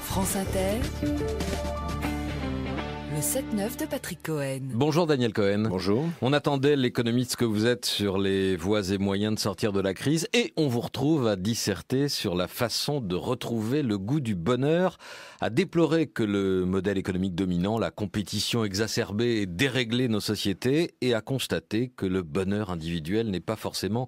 France Inter, le 7-9 de Patrick Cohen. Bonjour Daniel Cohen. Bonjour. On attendait l'économiste que vous êtes sur les voies et moyens de sortir de la crise et on vous retrouve à disserter sur la façon de retrouver le goût du bonheur, à déplorer que le modèle économique dominant, la compétition exacerbée et déréglé nos sociétés et à constater que le bonheur individuel n'est pas forcément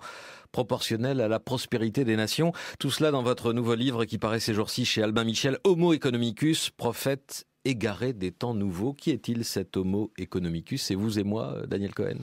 proportionnel à la prospérité des nations. Tout cela dans votre nouveau livre qui paraît ces jours-ci chez Albin Michel, Homo economicus, prophète égaré des temps nouveaux. Qui est-il cet Homo economicus? C'est vous et moi, Daniel Cohen.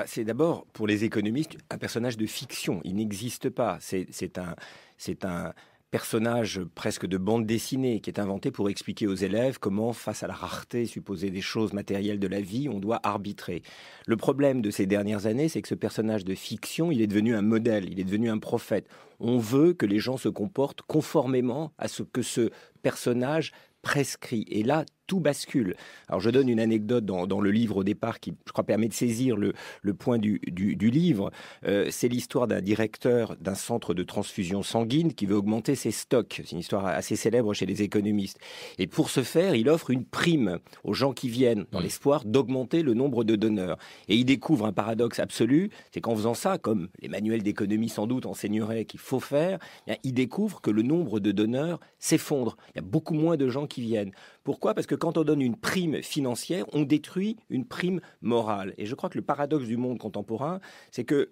C'est d'abord, pour les économistes, un personnage de fiction. Il n'existe pas. C'est un personnage presque de bande dessinée qui est inventé pour expliquer aux élèves comment, face à la rareté supposée des choses matérielles de la vie, on doit arbitrer. Le problème de ces dernières années, c'est que ce personnage de fiction, il est devenu un modèle, il est devenu un prophète. On veut que les gens se comportent conformément à ce que ce personnage prescrit. Et là, tout bascule. Alors, je donne une anecdote dans le livre au départ qui, je crois, permet de saisir le point du livre. C'est l'histoire d'un directeur d'un centre de transfusion sanguine qui veut augmenter ses stocks. C'est une histoire assez célèbre chez les économistes. Et pour ce faire, il offre une prime aux gens qui viennent dans l'espoir d'augmenter le nombre de donneurs. Et il découvre un paradoxe absolu, c'est qu'en faisant ça, comme les manuels d'économie sans doute enseigneraient qu'il faut faire, il découvre que le nombre de donneurs s'effondre. Il y a beaucoup moins de gens qui viennent. Pourquoi ? Parce que quand on donne une prime financière, on détruit une prime morale. Et je crois que le paradoxe du monde contemporain, c'est que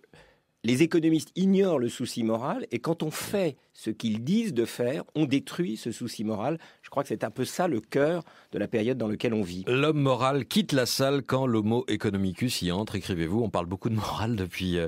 les économistes ignorent le souci moral et quand on fait ce qu'ils disent de faire, on détruit ce souci moral. Je crois que c'est un peu ça le cœur de la période dans laquelle on vit. L'homme moral quitte la salle quand l'homo economicus y entre, écrivez-vous. On parle beaucoup de morale depuis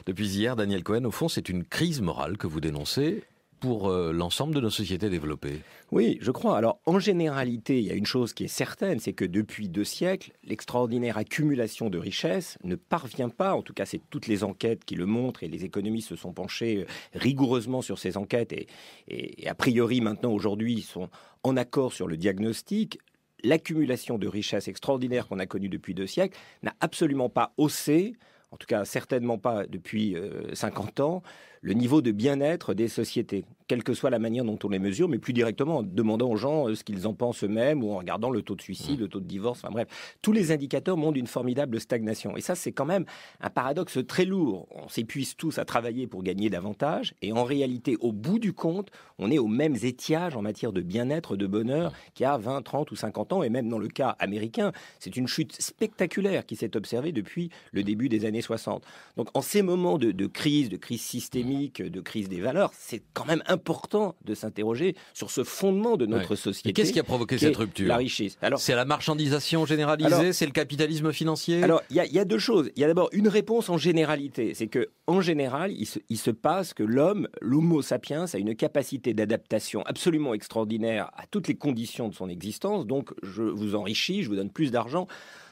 hier, Daniel Cohen. Au fond, c'est une crise morale que vous dénoncez pour l'ensemble de nos sociétés développées. Oui, je crois. Alors, en généralité, il y a une chose qui est certaine, c'est que depuis 2 siècles, l'extraordinaire accumulation de richesses ne parvient pas, en tout cas c'est toutes les enquêtes qui le montrent, et les économistes se sont penchés rigoureusement sur ces enquêtes, et a priori maintenant, aujourd'hui, ils sont en accord sur le diagnostic. L'accumulation de richesses extraordinaires qu'on a connues depuis 2 siècles n'a absolument pas haussé, en tout cas certainement pas depuis 50 ans, le niveau de bien-être des sociétés, quelle que soit la manière dont on les mesure, mais plus directement en demandant aux gens ce qu'ils en pensent eux-mêmes ou en regardant le taux de suicide, le taux de divorce, enfin bref. Tous les indicateurs montrent une formidable stagnation. Et ça, c'est quand même un paradoxe très lourd. On s'épuise tous à travailler pour gagner davantage et en réalité, au bout du compte, on est aux mêmes étiages en matière de bien-être, de bonheur qu'il y a 20, 30 ou 50 ans. Et même dans le cas américain, c'est une chute spectaculaire qui s'est observée depuis le début des années 60. Donc en ces moments de crise systémique, de crise des valeurs, c'est quand même important de s'interroger sur ce fondement de notre société. Et qu'est-ce qui a provoqué cette rupture ? La richesse. Alors, c'est la marchandisation généralisée, c'est le capitalisme financier ? Alors, il y a 2 choses. Il y a d'abord une réponse en généralité. C'est que en général, il se passe que l'homo sapiens, a une capacité d'adaptation absolument extraordinaire à toutes les conditions de son existence. Donc, je vous enrichis, je vous donne plus d'argent.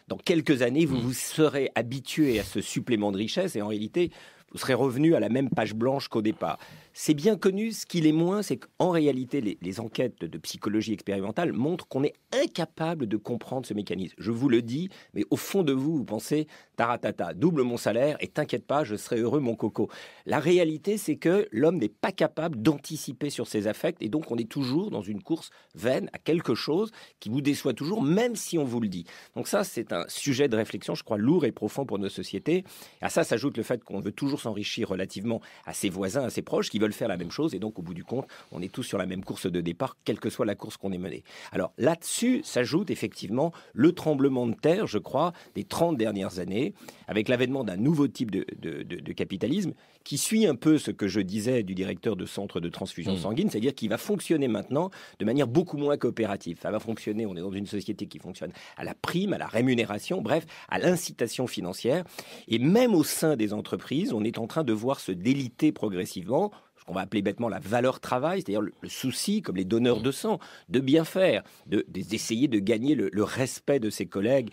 Dans quelques années, vous serez habitué à ce supplément de richesse et en réalité, vous serez revenu à la même page blanche qu'au départ. C'est bien connu, ce qu'il est moins, c'est qu'en réalité, les enquêtes de psychologie expérimentale montrent qu'on est incapable de comprendre ce mécanisme. Je vous le dis, mais au fond de vous, vous pensez, taratata, double mon salaire et t'inquiète pas, je serai heureux mon coco. La réalité, c'est que l'homme n'est pas capable d'anticiper sur ses affects et donc on est toujours dans une course vaine à quelque chose qui vous déçoit toujours, même si on vous le dit. Donc ça, c'est un sujet de réflexion, je crois, lourd et profond pour nos sociétés. À ça s'ajoute le fait qu'on veut toujours s'enrichir relativement à ses voisins, à ses proches, qui veulent faire la même chose. Et donc, au bout du compte, on est tous sur la même course de départ, quelle que soit la course qu'on ait menée. Alors, là-dessus s'ajoute effectivement le tremblement de terre, je crois, des 30 dernières années, avec l'avènement d'un nouveau type de capitalisme qui suit un peu ce que je disais du directeur de centre de transfusion sanguine, c'est-à-dire qu'il va fonctionner maintenant de manière beaucoup moins coopérative. Ça va fonctionner, on est dans une société qui fonctionne à la prime, à la rémunération, bref, à l'incitation financière. Et même au sein des entreprises, on est en train de voir se déliter progressivement ce qu'on va appeler bêtement la valeur travail, c'est-à-dire le souci, comme les donneurs de sang, de bien faire, d'essayer de gagner le respect de ses collègues,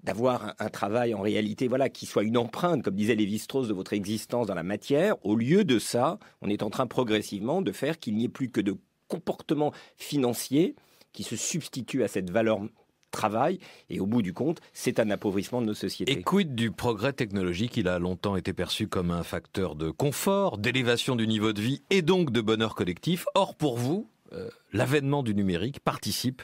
d'avoir un travail en réalité qui soit une empreinte, comme disait Lévi-Strauss, de votre existence dans la matière. Au lieu de ça, on est en train progressivement de faire qu'il n'y ait plus que de comportements financiers qui se substituent à cette valeur travail, et au bout du compte, c'est un appauvrissement de nos sociétés. Et quid du progrès technologique? Il a longtemps été perçu comme un facteur de confort, d'élévation du niveau de vie et donc de bonheur collectif. Or, pour vous, l'avènement du numérique participe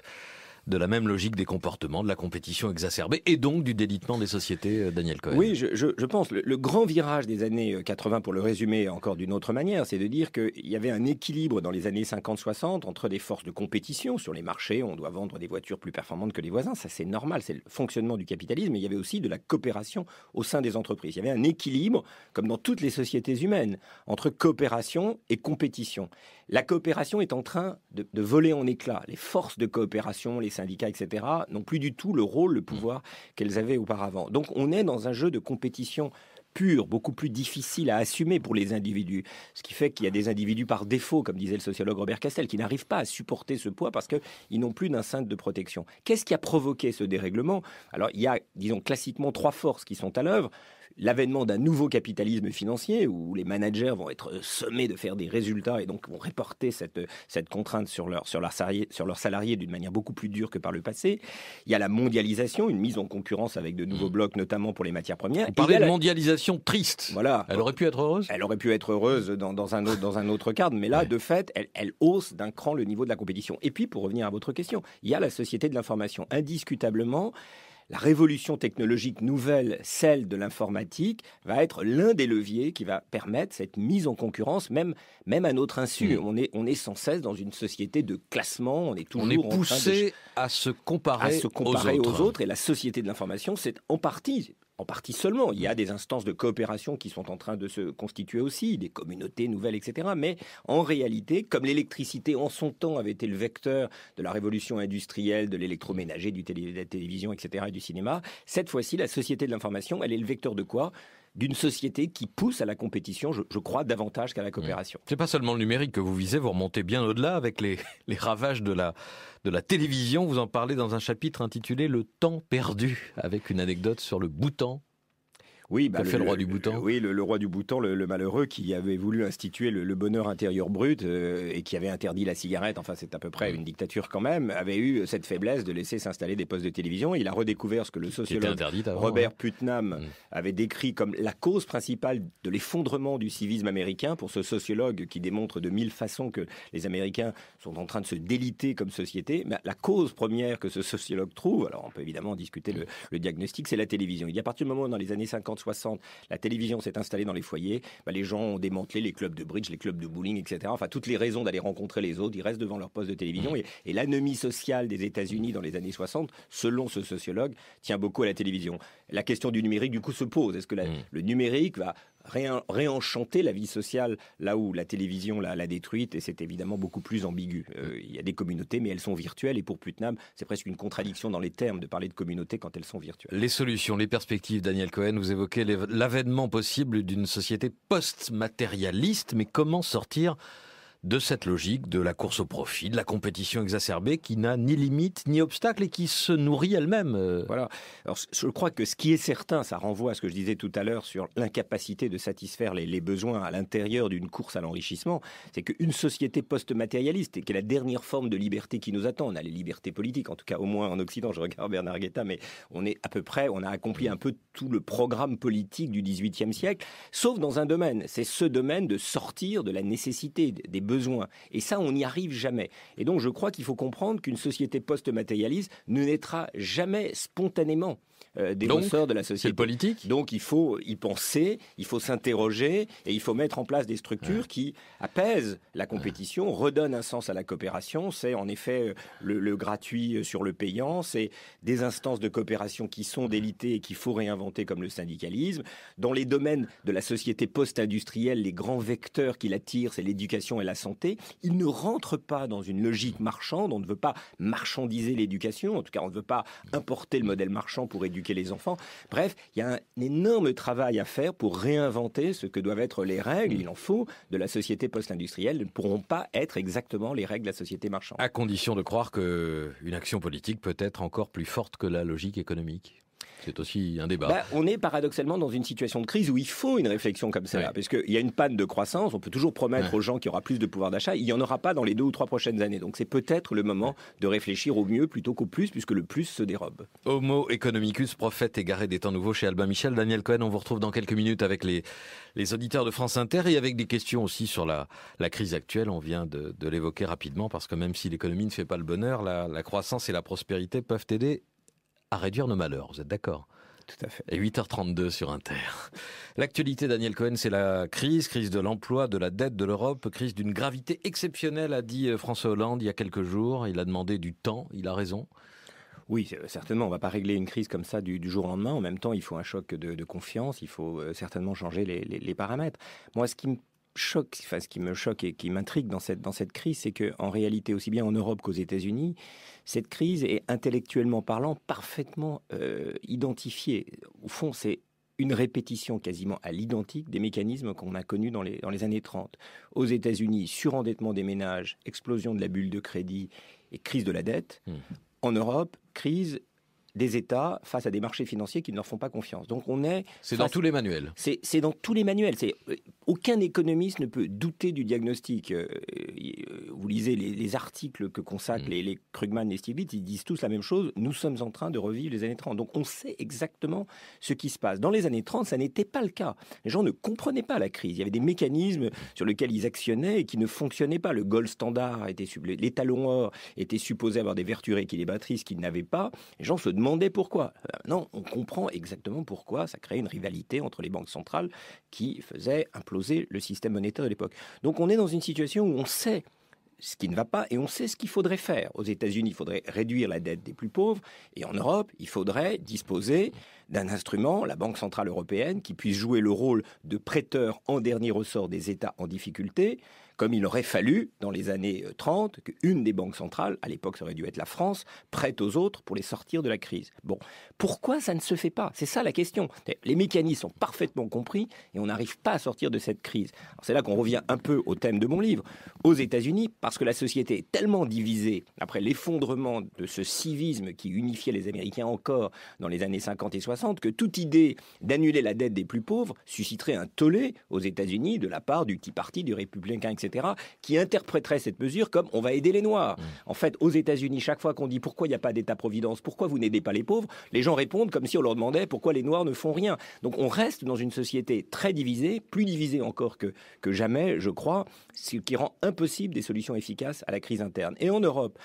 de la même logique des comportements, de la compétition exacerbée et donc du délitement des sociétés, Daniel Cohen. Oui, je pense. Le grand virage des années 80, pour le résumer encore d'une autre manière, c'est de dire qu'il y avait un équilibre dans les années 50-60 entre des forces de compétition sur les marchés. On doit vendre des voitures plus performantes que les voisins. Ça, c'est normal. C'est le fonctionnement du capitalisme. Mais il y avait aussi de la coopération au sein des entreprises. Il y avait un équilibre, comme dans toutes les sociétés humaines, entre coopération et compétition. La coopération est en train de voler en éclats. Les forces de coopération, les syndicats, etc., n'ont plus du tout le rôle, le pouvoir qu'elles avaient auparavant. Donc on est dans un jeu de compétition pure, beaucoup plus difficile à assumer pour les individus. Ce qui fait qu'il y a des individus par défaut, comme disait le sociologue Robert Castel, qui n'arrivent pas à supporter ce poids parce qu'ils n'ont plus d'un cintre de protection. Qu'est-ce qui a provoqué ce dérèglement? Alors il y a, disons, classiquement 3 forces qui sont à l'œuvre. L'avènement d'un nouveau capitalisme financier où les managers vont être sommés de faire des résultats et donc vont reporter cette contrainte sur leurs salariés d'une manière beaucoup plus dure que par le passé. Il y a la mondialisation, une mise en concurrence avec de nouveaux blocs, notamment pour les matières premières. Vous parlez de mondialisation triste. Voilà. Elle aurait pu être heureuse? Elle aurait pu être heureuse dans un autre cadre, mais là, de fait, elle hausse d'un cran le niveau de la compétition. Et puis, pour revenir à votre question, il y a la société de l'information. Indiscutablement, la révolution technologique nouvelle, celle de l'informatique, va être l'un des leviers qui va permettre cette mise en concurrence, même à notre insu. On est sans cesse dans une société de classement, on est poussé à se comparer aux autres. Et la société de l'information, c'est en partie seulement. Il y a des instances de coopération qui sont en train de se constituer aussi, des communautés nouvelles, etc. Mais en réalité, comme l'électricité en son temps avait été le vecteur de la révolution industrielle, de l'électroménager, de la télévision, etc., et du cinéma, cette fois-ci, la société de l'information, elle est le vecteur de quoi ? D'une société qui pousse à la compétition, je crois, davantage qu'à la coopération. C'est pas seulement le numérique que vous visez, vous remontez bien au-delà avec les ravages de la télévision. Vous en parlez dans un chapitre intitulé « Le temps perdu », avec une anecdote sur le Bhoutan. Oui, que fait le roi du Bhoutan. Oui, le roi du Bhoutan, le malheureux, qui avait voulu instituer le bonheur intérieur brut et qui avait interdit la cigarette, enfin c'est à peu près une dictature quand même, avait eu cette faiblesse de laisser s'installer des postes de télévision. Il a redécouvert ce que le sociologue Robert Putnam avait décrit comme la cause principale de l'effondrement du civisme américain, pour ce sociologue qui démontre de 1000 façons que les Américains sont en train de se déliter comme société. Mais la cause première que ce sociologue trouve, alors on peut évidemment discuter le diagnostic, c'est la télévision. Il y a à partir du moment où dans les années 50-60, la télévision s'est installée dans les foyers, les gens ont démantelé les clubs de bridge, les clubs de bowling, etc. Enfin, toutes les raisons d'aller rencontrer les autres, ils restent devant leur poste de télévision. Et l'anomie sociale des États-Unis dans les années 60, selon ce sociologue, tient beaucoup à la télévision. La question du numérique, du coup, se pose. Est-ce que le numérique va réenchanter la vie sociale là où la télévision l'a détruite? Et c'est évidemment beaucoup plus ambigu. Il y a des communautés, mais elles sont virtuelles. Et pour Putnam, c'est presque une contradiction dans les termes de parler de communautés quand elles sont virtuelles. Les solutions, les perspectives, Daniel Cohen, vous évoquez l'avènement possible d'une société post-matérialiste, mais comment sortir de cette logique de la course au profit, de la compétition exacerbée qui n'a ni limite ni obstacle et qui se nourrit elle-même. Voilà. Alors, je crois que ce qui est certain, ça renvoie à ce que je disais tout à l'heure sur l'incapacité de satisfaire les besoins à l'intérieur d'une course à l'enrichissement, c'est qu'une société post-matérialiste, qui est la dernière forme de liberté qui nous attend, on a les libertés politiques, en tout cas au moins en Occident, je regarde Bernard Guetta, mais on a accompli un peu tout le programme politique du XVIIIe siècle, sauf dans un domaine, c'est ce domaine de sortir de la nécessité, des besoins. Et ça, on n'y arrive jamais. Et donc, je crois qu'il faut comprendre qu'une société post-matérialiste ne naîtra jamais spontanément des ressort de la société. C'est le politique. Donc, il faut y penser, il faut s'interroger et il faut mettre en place des structures qui apaisent la compétition, redonnent un sens à la coopération. C'est en effet le gratuit sur le payant, c'est des instances de coopération qui sont délitées et qu'il faut réinventer comme le syndicalisme. Dans les domaines de la société post-industrielle, les grands vecteurs qui l'attirent, c'est l'éducation et la santé. Ils ne rentrent pas dans une logique marchande. On ne veut pas marchandiser l'éducation. En tout cas, on ne veut pas importer le modèle marchand pour éduquer les enfants. Bref, il y a un énorme travail à faire pour réinventer ce que doivent être les règles, il en faut, de la société post-industrielle. Ne pourront pas être exactement les règles de la société marchande. À condition de croire qu'une action politique peut être encore plus forte que la logique économique. C'est aussi un débat. On est paradoxalement dans une situation de crise où il faut une réflexion comme celle-là, parce qu'il y a une panne de croissance, on peut toujours promettre aux gens qu'il y aura plus de pouvoir d'achat, il n'y en aura pas dans les 2 ou 3 prochaines années. Donc c'est peut-être le moment de réfléchir au mieux plutôt qu'au plus, puisque le plus se dérobe. Homo economicus, prophète égaré des temps nouveaux chez Albin Michel. Daniel Cohen, on vous retrouve dans quelques minutes avec les auditeurs de France Inter et avec des questions aussi sur la crise actuelle. On vient de l'évoquer rapidement parce que même si l'économie ne fait pas le bonheur, la croissance et la prospérité peuvent aider à réduire nos malheurs. Vous êtes d'accord ? Tout à fait. Et 8h32 sur Inter. L'actualité, Daniel Cohen, c'est la crise de l'emploi, de la dette de l'Europe, crise d'une gravité exceptionnelle, a dit François Hollande il y a quelques jours. Il a demandé du temps, il a raison. Oui, certainement, on ne va pas régler une crise comme ça du jour au lendemain. En même temps, il faut un choc de confiance, il faut certainement changer les paramètres. Moi, ce qui me choque et qui m'intrigue dans cette crise, c'est qu'en réalité, aussi bien en Europe qu'aux États-Unis, cette crise est intellectuellement parlant parfaitement identifiée. Au fond, c'est une répétition quasiment à l'identique des mécanismes qu'on a connus dans les années 30. Aux États-Unis, surendettement des ménages, explosion de la bulle de crédit et crise de la dette. En Europe, crise des États face à des marchés financiers qui ne leur font pas confiance. Donc c'est dans tous les manuels. C'est dans tous les manuels. Aucun économiste ne peut douter du diagnostic. Vous lisez les articles que consacrent les Krugman, les Stiglitz, ils disent tous la même chose. Nous sommes en train de revivre les années 30. Donc on sait exactement ce qui se passe. Dans les années 30, ça n'était pas le cas. Les gens ne comprenaient pas la crise. Il y avait des mécanismes sur lesquels ils actionnaient et qui ne fonctionnaient pas. Le gold standard les talons or étaient supposés avoir des vertus rééquilibratrices qu'ils n'avaient pas. Les gens se demandaient pourquoi. Non, on comprend exactement pourquoi ça crée une rivalité entre les banques centrales qui faisait imploser le système monétaire de l'époque. Donc on est dans une situation où on sait ce qui ne va pas et on sait ce qu'il faudrait faire. Aux États-Unis, il faudrait réduire la dette des plus pauvres et en Europe, il faudrait disposer d'un instrument, la Banque Centrale Européenne, qui puisse jouer le rôle de prêteur en dernier ressort des États en difficulté, comme il aurait fallu, dans les années 30, qu'une des banques centrales, à l'époque ça aurait dû être la France, prête aux autres pour les sortir de la crise. Bon, pourquoi ça ne se fait pas ? C'est ça la question. Les mécanismes sont parfaitement compris et on n'arrive pas à sortir de cette crise. Alors c'est là qu'on revient un peu au thème de mon livre. Aux États-Unis, parce que la société est tellement divisée, après l'effondrement de ce civisme qui unifiait les Américains encore dans les années 50 et 60, que toute idée d'annuler la dette des plus pauvres susciterait un tollé aux États-Unis de la part du Tea Party, du républicain, etc., qui interpréterait cette mesure comme on va aider les Noirs. En fait, aux États-Unis, chaque fois qu'on dit pourquoi il n'y a pas d'État-providence, pourquoi vous n'aidez pas les pauvres, les gens répondent comme si on leur demandait pourquoi les Noirs ne font rien. Donc on reste dans une société très divisée, plus divisée encore que jamais, je crois, ce qui rend impossible des solutions efficaces à la crise interne. Et en Europe,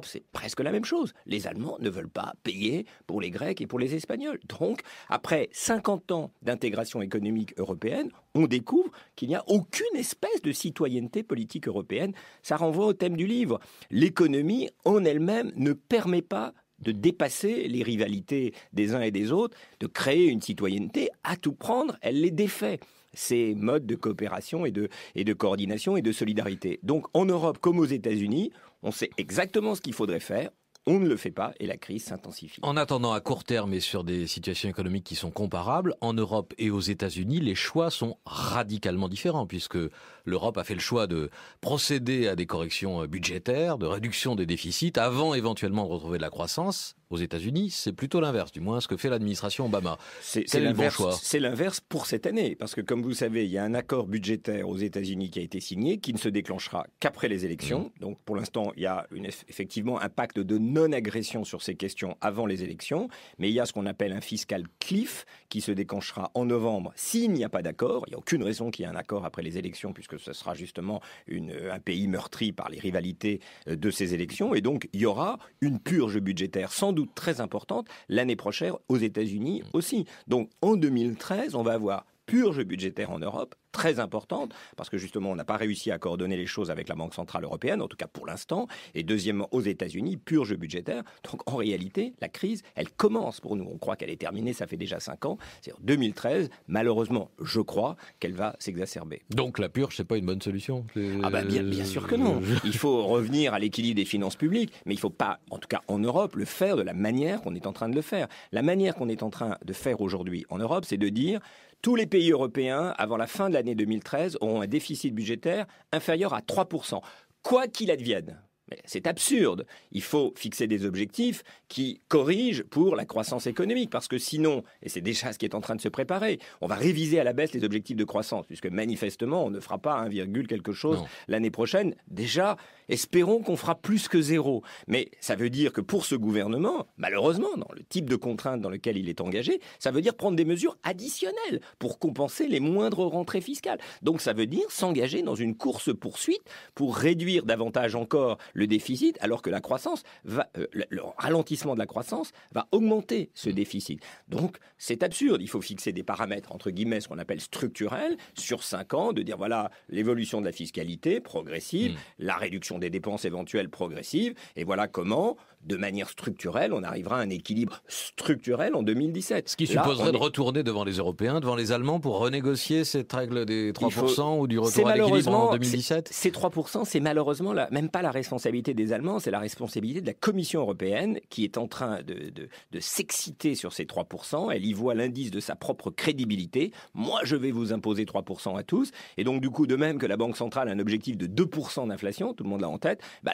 c'est presque la même chose. Les Allemands ne veulent pas payer pour les Grecs et pour les Espagnols. Donc, après 50 ans d'intégration économique européenne, on découvre qu'il n'y a aucune espèce de citoyenneté politique européenne. Ça renvoie au thème du livre. L'économie en elle-même ne permet pas de dépasser les rivalités des uns et des autres, de créer une citoyenneté à tout prendre, elle les défait. Ces modes de coopération et de coordination et de solidarité. Donc en Europe comme aux États-Unis, on sait exactement ce qu'il faudrait faire. On ne le fait pas et la crise s'intensifie. En attendant, à court terme et sur des situations économiques qui sont comparables, en Europe et aux États-Unis, les choix sont radicalement différents puisque l'Europe a fait le choix de procéder à des corrections budgétaires, de réduction des déficits avant éventuellement de retrouver de la croissance. Aux États-Unis, c'est plutôt l'inverse, du moins ce que fait l'administration Obama. C'est l'inverse pour cette année, parce que comme vous le savez, il y a un accord budgétaire aux États-Unis qui a été signé, qui ne se déclenchera qu'après les élections. Donc pour l'instant, il y a effectivement un pacte de non-agression sur ces questions avant les élections, mais il y a ce qu'on appelle un fiscal cliff qui se déclenchera en novembre s'il n'y a pas d'accord. Il n'y a aucune raison qu'il y ait un accord après les élections, puisque ce sera justement un pays meurtri par les rivalités de ces élections, et donc il y aura une purge budgétaire sans doute très importante l'année prochaine aux États-Unis aussi. Donc en 2013, on va avoir purge budgétaire en Europe, très importante, parce que justement, on n'a pas réussi à coordonner les choses avec la Banque Centrale Européenne, en tout cas pour l'instant, et deuxièmement, aux États-Unis, purge budgétaire. Donc en réalité, la crise, elle commence pour nous. On croit qu'elle est terminée, ça fait déjà 5 ans. C'est en 2013, malheureusement, je crois qu'elle va s'exacerber. Donc la purge, c'est pas une bonne solution? Bien sûr que non. Il faut revenir à l'équilibre des finances publiques, mais il ne faut pas, en tout cas en Europe, le faire de la manière qu'on est en train de le faire. La manière qu'on est en train de faire aujourd'hui en Europe, c'est de dire tous les pays européens, avant la fin de l'année 2013, auront un déficit budgétaire inférieur à 3%, quoi qu'il advienne. Mais c'est absurde. Il faut fixer des objectifs qui corrigent pour la croissance économique, parce que sinon, et c'est déjà ce qui est en train de se préparer, on va réviser à la baisse les objectifs de croissance, puisque manifestement, on ne fera pas 1, quelque chose l'année prochaine. Déjà, espérons qu'on fera plus que 0. Mais ça veut dire que pour ce gouvernement, malheureusement, dans le type de contrainte dans lequel il est engagé, ça veut dire prendre des mesures additionnelles pour compenser les moindres rentrées fiscales. Donc ça veut dire s'engager dans une course-poursuite pour réduire davantage encore le déficit, alors que la croissance le ralentissement de la croissance va augmenter ce déficit. Donc c'est absurde. Il faut fixer des paramètres, entre guillemets, ce qu'on appelle structurels, sur 5 ans, de dire voilà l'évolution de la fiscalité progressive, la réduction des dépenses éventuelles progressives, et voilà comment, de manière structurelle, on arrivera à un équilibre structurel en 2017. Ce qui supposerait de retourner devant les Européens, devant les Allemands, pour renégocier cette règle des 3% ou du retour à l'équilibre en 2017 ? Ces 3%, c'est malheureusement même pas la responsabilité des Allemands, c'est la responsabilité de la Commission européenne qui est en train de s'exciter sur ces 3%. Elle y voit l'indice de sa propre crédibilité. Moi, je vais vous imposer 3% à tous. Et donc, du coup, de même que la Banque centrale a un objectif de 2% d'inflation, tout le monde l'a en tête, la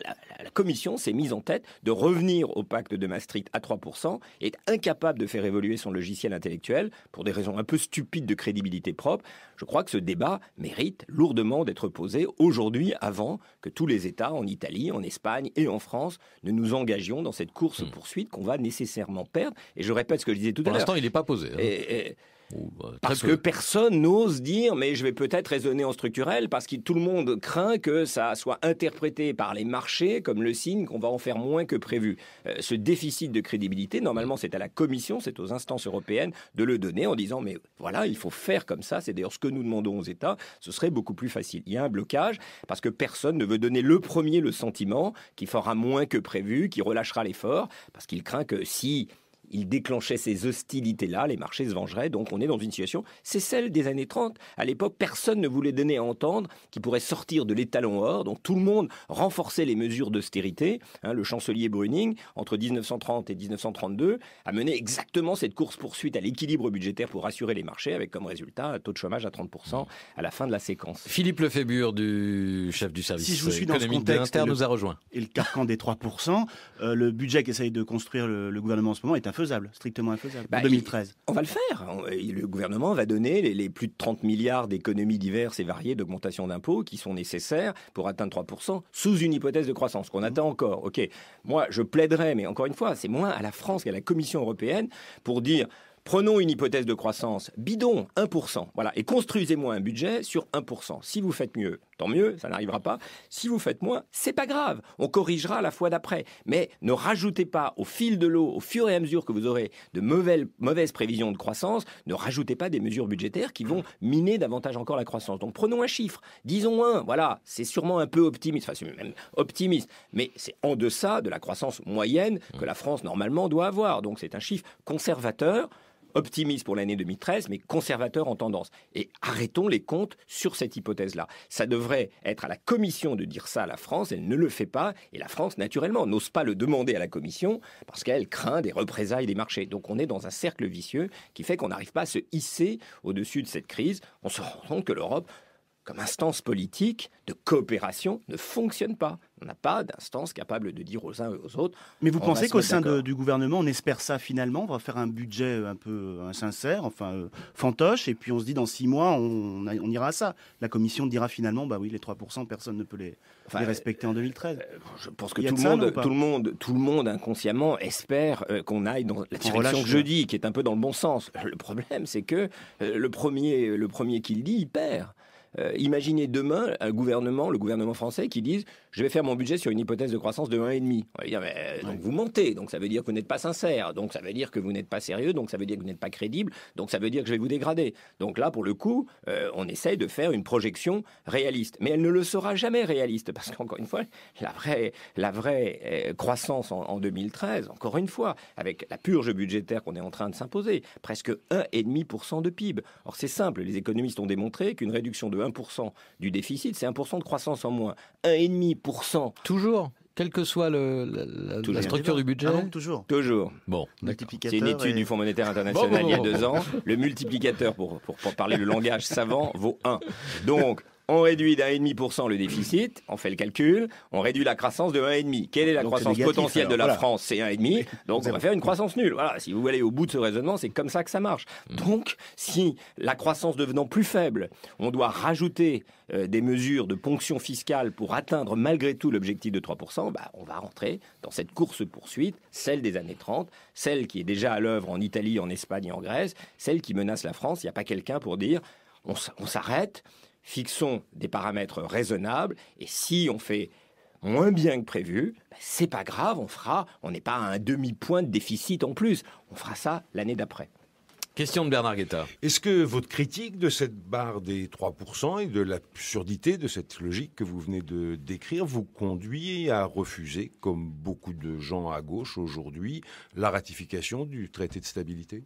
Commission s'est mise en tête de revenir au pacte de Maastricht à 3%, et est incapable de faire évoluer son logiciel intellectuel pour des raisons un peu stupides de crédibilité propre. Je crois que ce débat mérite lourdement d'être posé aujourd'hui, avant que tous les États, en Italie, en Espagne et en France, ne nous engagions dans cette course-poursuite qu'on va nécessairement perdre. Et je répète ce que je disais tout à l'heure. Pour l'instant, il n'est pas posé. Parce que personne n'ose dire, mais je vais peut-être raisonner en structurel, parce que tout le monde craint que ça soit interprété par les marchés comme le signe qu'on va en faire moins que prévu. Ce déficit de crédibilité, normalement, c'est à la Commission, c'est aux instances européennes de le donner en disant, mais voilà, il faut faire comme ça. C'est d'ailleurs ce que nous demandons aux États. Ce serait beaucoup plus facile. Il y a un blocage parce que personne ne veut donner le premier le sentiment qu'il fera moins que prévu, qu'il relâchera l'effort, parce qu'il craint que si il déclenchait ces hostilités-là, les marchés se vengeraient. Donc on est dans une situation, c'est celle des années 30. À l'époque, personne ne voulait donner à entendre qu'il pourrait sortir de l'étalon or. Donc tout le monde renforçait les mesures d'austérité. Le chancelier Brüning, entre 1930 et 1932, a mené exactement cette course-poursuite à l'équilibre budgétaire pour rassurer les marchés, avec comme résultat un taux de chômage à 30% à la fin de la séquence. Philippe Lefébure, du chef du service économique de l'Inter, nous a rejoint. Et le carcan des 3%, le budget qu'essaye de construire le gouvernement en ce moment est infaisable, strictement infaisable, en 2013. On va le faire. Le gouvernement va donner les plus de 30 milliards d'économies diverses et variées d'augmentation d'impôts qui sont nécessaires pour atteindre 3% sous une hypothèse de croissance qu'on attend encore. Ok, moi je plaiderais, mais encore une fois, c'est moins à la France qu'à la Commission européenne pour dire... Prenons une hypothèse de croissance bidon, 1%, voilà, et construisez-moi un budget sur 1%. Si vous faites mieux, tant mieux, ça n'arrivera pas. Si vous faites moins, c'est pas grave, on corrigera la fois d'après. Mais ne rajoutez pas au fil de l'eau, au fur et à mesure que vous aurez de mauvaises prévisions de croissance, ne rajoutez pas des mesures budgétaires qui vont miner davantage encore la croissance. Donc prenons un chiffre, disons 1, voilà, c'est sûrement un peu optimiste, enfin c'est même optimiste, mais c'est en deçà de la croissance moyenne que la France normalement doit avoir. Donc c'est un chiffre conservateur, optimiste pour l'année 2013, mais conservateur en tendance. Et arrêtons les comptes sur cette hypothèse-là. Ça devrait être à la Commission de dire ça à la France, elle ne le fait pas, et la France, naturellement, n'ose pas le demander à la Commission, parce qu'elle craint des représailles des marchés. Donc on est dans un cercle vicieux qui fait qu'on n'arrive pas à se hisser au-dessus de cette crise. On se rend compte que l'Europe, comme instance politique de coopération, ne fonctionne pas. On n'a pas d'instance capable de dire aux uns et aux autres. Mais vous pensez qu'au sein du gouvernement, on espère ça finalement? On va faire un budget un peu insincère, fantoche, et puis on se dit dans 6 mois, on ira à ça. La Commission dira finalement, bah oui, les 3%, personne ne peut les respecter en 2013. Je pense que tout le monde inconsciemment espère qu'on aille dans la direction que je dis, qui est un peu dans le bon sens. Le problème, c'est que le premier qui le dit, il perd. Imaginez demain le gouvernement français qui dise « je vais faire mon budget sur une hypothèse de croissance de 1,5 ». On va dire « donc vous mentez, donc ça veut dire que vous n'êtes pas sincère, donc ça veut dire que vous n'êtes pas sérieux, donc ça veut dire que vous n'êtes pas crédible, donc ça veut dire que je vais vous dégrader ». Donc là, pour le coup, on essaye de faire une projection réaliste. Mais elle ne le sera jamais réaliste, parce qu'encore une fois, la vraie croissance en 2013, encore une fois, avec la purge budgétaire qu'on est en train de s'imposer, presque 1,5% de PIB. Or c'est simple, les économistes ont démontré qu'une réduction de 1% du déficit, c'est 1% de croissance en moins. 1,5%. Toujours, quelle que soit la structure du budget. Toujours. Bon, c'est une étude du Fonds monétaire international il y a 2 ans. Le multiplicateur, pour parler le langage savant, vaut 1. Donc, On réduit d'1,5% le déficit, on fait le calcul, on réduit la croissance de 1,5%. Quelle est la croissance potentielle de la France? C'est 1,5%, donc on va faire une croissance nulle. Voilà, si vous allez au bout de ce raisonnement, c'est comme ça que ça marche. Donc, si la croissance devenant plus faible, on doit rajouter des mesures de ponction fiscale pour atteindre malgré tout l'objectif de 3%, on va rentrer dans cette course-poursuite, celle des années 30, celle qui est déjà à l'œuvre en Italie, en Espagne et en Grèce, celle qui menace la France. Il n'y a pas quelqu'un pour dire on s'arrête, fixons des paramètres raisonnables, et si on fait moins bien que prévu, c'est pas grave, on n'est pas à un demi-point de déficit en plus, on fera ça l'année d'après. Question de Bernard Guetta. Est-ce que votre critique de cette barre des 3% et de l'absurdité de cette logique que vous venez de décrire vous conduit à refuser, comme beaucoup de gens à gauche aujourd'hui, la ratification du traité de stabilité ?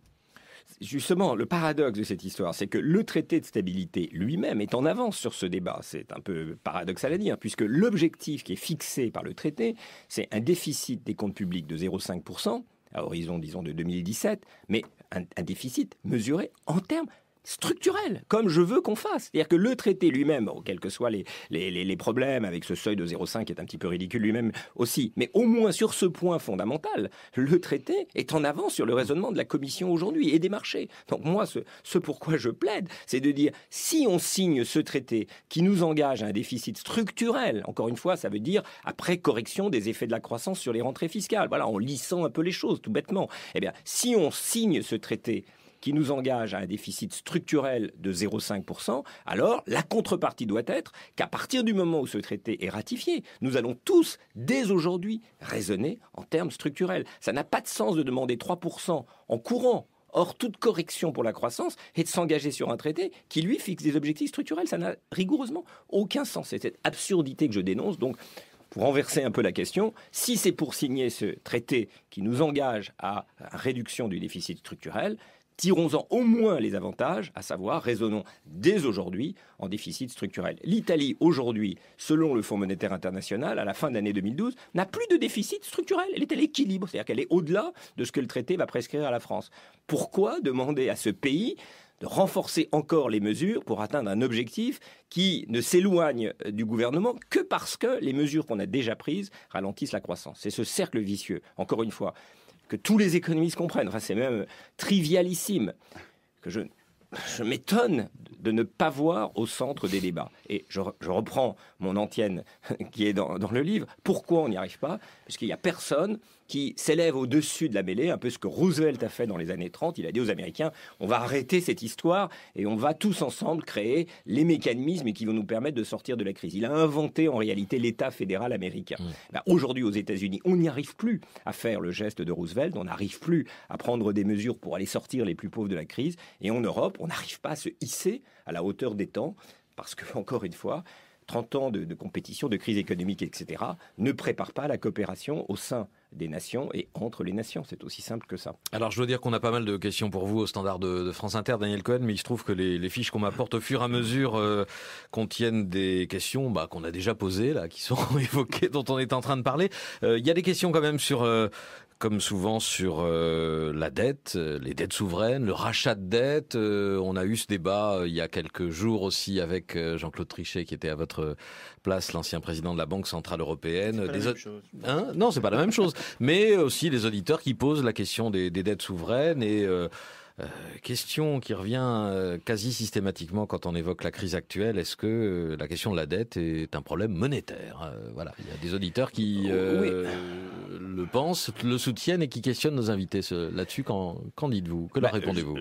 Justement, le paradoxe de cette histoire, c'est que le traité de stabilité lui-même est en avance sur ce débat. C'est un peu paradoxal à dire, puisque l'objectif qui est fixé par le traité, c'est un déficit des comptes publics de 0,5% à horizon, disons, de 2017, mais un déficit mesuré en termes structurel, comme je veux qu'on fasse. C'est-à-dire que le traité lui-même, quels que soient les problèmes avec ce seuil de 0,5 qui est un petit peu ridicule lui-même aussi, mais au moins sur ce point fondamental, le traité est en avance sur le raisonnement de la Commission aujourd'hui et des marchés. Donc moi, ce pourquoi je plaide, c'est de dire, si on signe ce traité qui nous engage à un déficit structurel, encore une fois, ça veut dire après correction des effets de la croissance sur les rentrées fiscales, voilà, en lissant un peu les choses, tout bêtement. Eh bien, si on signe ce traité qui nous engage à un déficit structurel de 0,5%, alors la contrepartie doit être qu'à partir du moment où ce traité est ratifié, nous allons tous, dès aujourd'hui, raisonner en termes structurels. Ça n'a pas de sens de demander 3% en courant, hors toute correction pour la croissance, et de s'engager sur un traité qui, lui, fixe des objectifs structurels. Ça n'a rigoureusement aucun sens. C'est cette absurdité que je dénonce. Donc, pour renverser un peu la question, si c'est pour signer ce traité qui nous engage à la réduction du déficit structurel, tirons-en au moins les avantages, à savoir raisonnons dès aujourd'hui en déficit structurel. L'Italie, aujourd'hui, selon le Fonds monétaire international, à la fin de l'année 2012, n'a plus de déficit structurel. Elle est à l'équilibre, c'est-à-dire qu'elle est au-delà de ce que le traité va prescrire à la France. Pourquoi demander à ce pays de renforcer encore les mesures pour atteindre un objectif qui ne s'éloigne du gouvernement que parce que les mesures qu'on a déjà prises ralentissent la croissance? C'est ce cercle vicieux, encore une fois, que tous les économistes comprennent. Enfin, c'est même trivialissime, que je m'étonne de ne pas voir au centre des débats. Et je reprends mon antienne qui est dans le livre. Pourquoi on n'y arrive pas? Parce qu'il n'y a personne qui s'élève au-dessus de la mêlée, un peu ce que Roosevelt a fait dans les années 30. Il a dit aux Américains, on va arrêter cette histoire et on va tous ensemble créer les mécanismes qui vont nous permettre de sortir de la crise. Il a inventé en réalité l'État fédéral américain. Aujourd'hui, aux États-Unis, on n'y arrive plus à faire le geste de Roosevelt, on n'arrive plus à prendre des mesures pour aller sortir les plus pauvres de la crise. Et en Europe, on n'arrive pas à se hisser à la hauteur des temps, parce que, encore une fois, 30 ans de compétition, de crise économique, etc., ne préparent pas la coopération au sein des nations et entre les nations. C'est aussi simple que ça. Alors, je dois dire qu'on a pas mal de questions pour vous au standard de France Inter, Daniel Cohen, mais il se trouve que les fiches qu'on m'apporte au fur et à mesure contiennent des questions qu'on a déjà posées, là, qui sont évoquées, dont on est en train de parler. Il y a des questions quand même sur... comme souvent sur la dette, les dettes souveraines, le rachat de dettes. On a eu ce débat il y a quelques jours aussi avec Jean-Claude Trichet qui était à votre place, l'ancien président de la Banque Centrale Européenne. C'est pas la même chose. Non, c'est pas la même chose. Mais aussi les auditeurs qui posent la question des dettes souveraines et... question qui revient quasi systématiquement quand on évoque la crise actuelle. Est-ce que la question de la dette est un problème monétaire? Voilà, il y a des auditeurs qui le pensent, le soutiennent et qui questionnent nos invités là-dessus. Qu'en dites-vous? Que leur répondez-vous?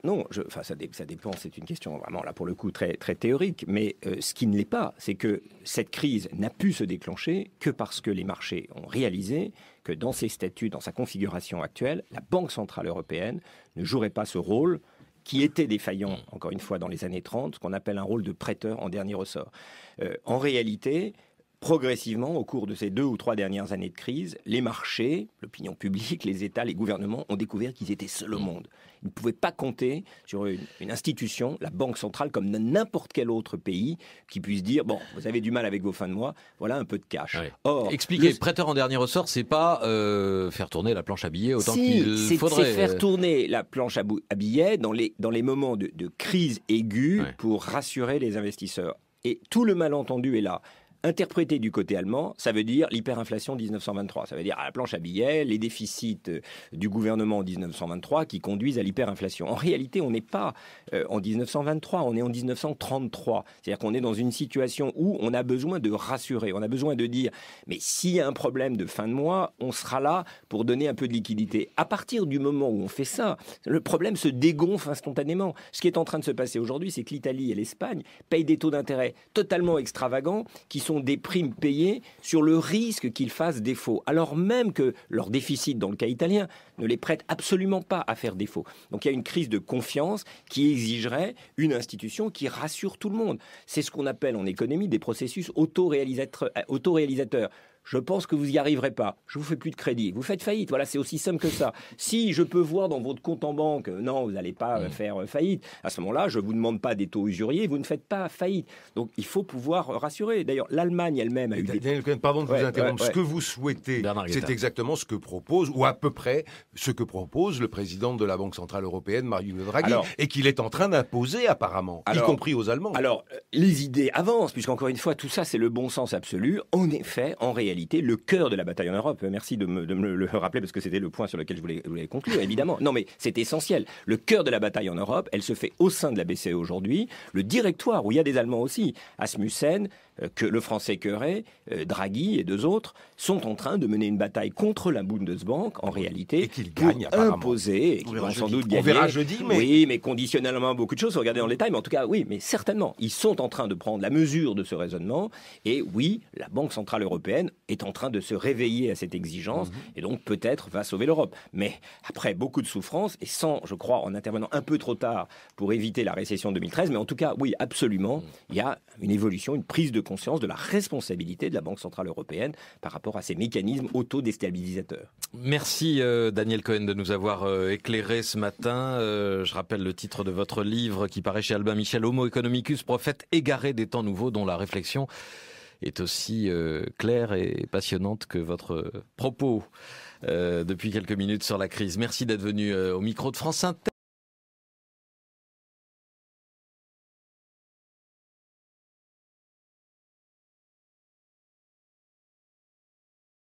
Non, ça dépend. C'est une question vraiment là pour le coup très très théorique. Mais ce qui ne l'est pas, c'est que cette crise n'a pu se déclencher que parce que les marchés ont réalisé que dans ses statuts, dans sa configuration actuelle, la Banque Centrale Européenne ne jouerait pas ce rôle qui était défaillant, encore une fois, dans les années 30, ce qu'on appelle un rôle de prêteur en dernier ressort. En réalité, progressivement, au cours de ces 2 ou 3 dernières années de crise, les marchés, l'opinion publique, les États, les gouvernements ont découvert qu'ils étaient seuls au monde. Ils ne pouvaient pas compter sur une institution, la Banque centrale, comme n'importe quel autre pays, qui puisse dire, bon, vous avez du mal avec vos fins de mois, voilà un peu de cash. Ouais. Or, expliquez, prêteur en dernier ressort, c'est pas faire tourner la planche à billets autant qu'il faudrait. C'est faire tourner la planche à billets dans les moments de crise aiguë pour rassurer les investisseurs. Et tout le malentendu est là. Interprété du côté allemand, ça veut dire l'hyperinflation de 1923. Ça veut dire à la planche à billets, les déficits du gouvernement en 1923 qui conduisent à l'hyperinflation. En réalité, on n'est pas en 1923, on est en 1933. C'est-à-dire qu'on est dans une situation où on a besoin de rassurer, on a besoin de dire mais s'il y a un problème de fin de mois, on sera là pour donner un peu de liquidité. À partir du moment où on fait ça, le problème se dégonfle instantanément. Ce qui est en train de se passer aujourd'hui, c'est que l'Italie et l'Espagne payent des taux d'intérêt totalement extravagants qui sont des primes payées sur le risque qu'ils fassent défaut, alors même que leur déficit, dans le cas italien, ne les prête absolument pas à faire défaut. Donc il y a une crise de confiance qui exigerait une institution qui rassure tout le monde. C'est ce qu'on appelle en économie des processus autoréalisateurs. Je pense que vous n'y arriverez pas. Je vous fais plus de crédit. Vous faites faillite. Voilà, c'est aussi simple que ça. Si je peux voir dans votre compte en banque, non, vous n'allez pas faire faillite. À ce moment-là, je vous demande pas des taux usuriers. Vous ne faites pas faillite. Donc, il faut pouvoir rassurer. D'ailleurs, l'Allemagne elle-même a eu des... Daniel Cohen, pardon de vous interrompre. ouais. Ce que vous souhaitez, c'est exactement ce que propose, ou à peu près ce que propose le président de la Banque Centrale Européenne, Mario Draghi, et qu'il est en train d'imposer apparemment, y compris aux Allemands. Alors, les idées avancent, puisqu'encore une fois, tout ça, c'est le bon sens absolu. En effet, en réalité, le cœur de la bataille en Europe, merci de me le rappeler, parce que c'était le point sur lequel je voulais conclure, évidemment. Non, mais c'est essentiel. Le cœur de la bataille en Europe, elle se fait au sein de la BCE aujourd'hui. Le directoire, où il y a des Allemands aussi, Asmussen, que le français Queuret, Draghi et deux autres, sont en train de mener une bataille contre la Bundesbank, en réalité, et qu'ils gagnent apparemment. Imposer, et qu'ils vont sans doute gagner. On verra jeudi, mais... Oui, mais conditionnellement, beaucoup de choses, regardez dans le détail, mais en tout cas, oui, mais certainement, ils sont en train de prendre la mesure de ce raisonnement, et oui, la Banque Centrale Européenne est en train de se réveiller à cette exigence, et donc peut-être va sauver l'Europe. Mais après beaucoup de souffrance, et sans, je crois, en intervenant un peu trop tard pour éviter la récession de 2013, mais en tout cas, oui, absolument, il y a une évolution, une prise de conscience de la responsabilité de la Banque Centrale Européenne par rapport à ces mécanismes autodéstabilisateurs. Merci Daniel Cohen de nous avoir éclairé ce matin. Je rappelle le titre de votre livre qui paraît chez Albin Michel, Homo economicus, prophète égaré des temps nouveaux, dont la réflexion est aussi claire et passionnante que votre propos depuis quelques minutes sur la crise. Merci d'être venu au micro de France Inter.